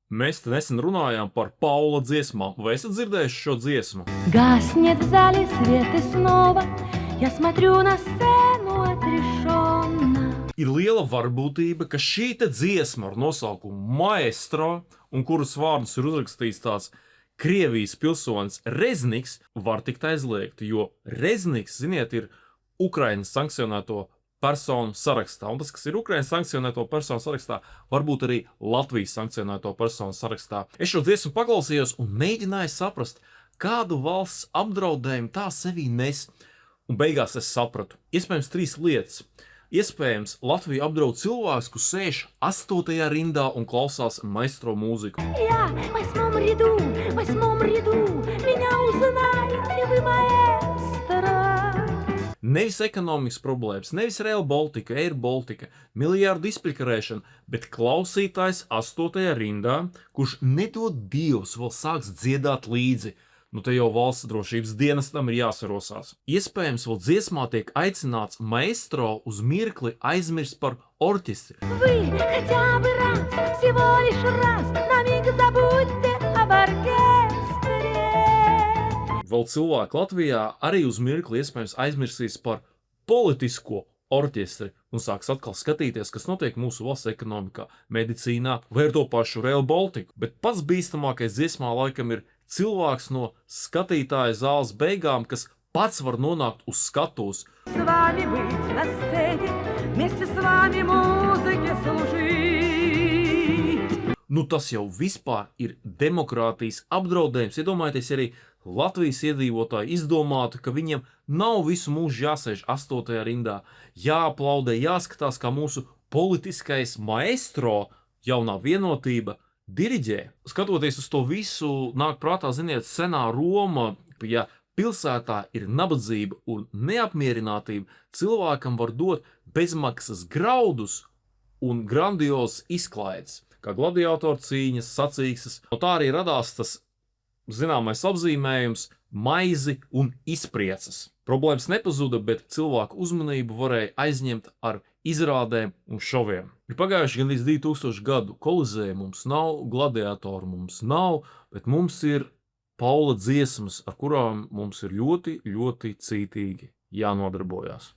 Mēs te nesen runājām par Paula dziesmām. Vai esat dzirdējuši šo dziesmu? Гаснет в зале свет и снова я смотрю на сцену отрешенно. Ir liela varbūtība, ka šī te dziesma ar nosaukumu Maestro, un kuras vārdus ir uzrakstījis tāds Krievijas pilsonis Rezniks, var tikt aizliegta, jo Rezniks, ziniet, ir Ukrainas sankcionēto personu sarakstā. Un tas, kas ir Ukrainas sankcionēto personu sarakstā, varbūt arī Latvijas sankcionēto personu sarakstā. Es šo dziesmu paklausījos un mēģināju saprast, kādu valsts apdraudējumu tā sevī nes. Un beigās es sapratu. Iespējams 3 lietas. Iespējams, Latvija apdraud cilvēkus, kas sēž 8. rindā un klausās maestro mūziku. Я в 8 ряду, меня узнаете вы, маэстро. Nevis ekonomikas problēmas, nevis Rail Baltica, Air Baltica, miljārdu izpļakarēšana, bet klausītājs 8. rindā, kurš nedod Dievs vēl sāks dziedāt līdzi. Nu te jau valsts drošības dienestam ir jāsarosās. Iespējams, vēl dziesmā tiek aicināts maestro uz mirkli aizmirst par orķestri. Вы хотя бы раз, всего лишь раз, на миг забудьте об оркестре. Vēl cilvēki Latvijā arī uz mirkli iespējams aizmirsīs par politisko orķestri un sāks atkal skatīties, kas notiek mūsu valsts ekonomikā, medicīnā vai ar to pašu Rail Baltica. Bet pats bīstamākais dziesmā laikam ir cilvēks no skatītāja zāles beigām, kas pats var nonākt uz skatuves. С вами быть на сцене, вместе с вами музыке служить. Nu tas jau vispār ir demokrātijas apdraudējums. Iedomājieties, arī Latvijas iedzīvotāji izdomātu, ka viņiem nav visu mūžu jāsēž 8. rindā, jāaplaudē, jāskatās, kā mūsu politiskais maestro, jaunā vienotība, diriģē. Skatoties uz to visu, nāk prātā, ziniet, senā Roma, ja pilsētā ir nabadzība un neapmierinātība, cilvēkam var dot bezmaksas graudus un grandiozas izklaides, kā gladiatoru cīņas, sacīkstes. No tā arī radās tas zināmais apzīmējums maizi un izpriecas. Problēmas nepazuda, bet cilvēku uzmanību varēja aizņemt ar izrādēm un šoviem. Ir pagājuši gandrīz 2000 gadu, Kolizēja mums nav, gladiatoru mums nav, bet mums ir Paula dziesmas, ar kurām mums ir ļoti, ļoti cītīgi jānodarbojās.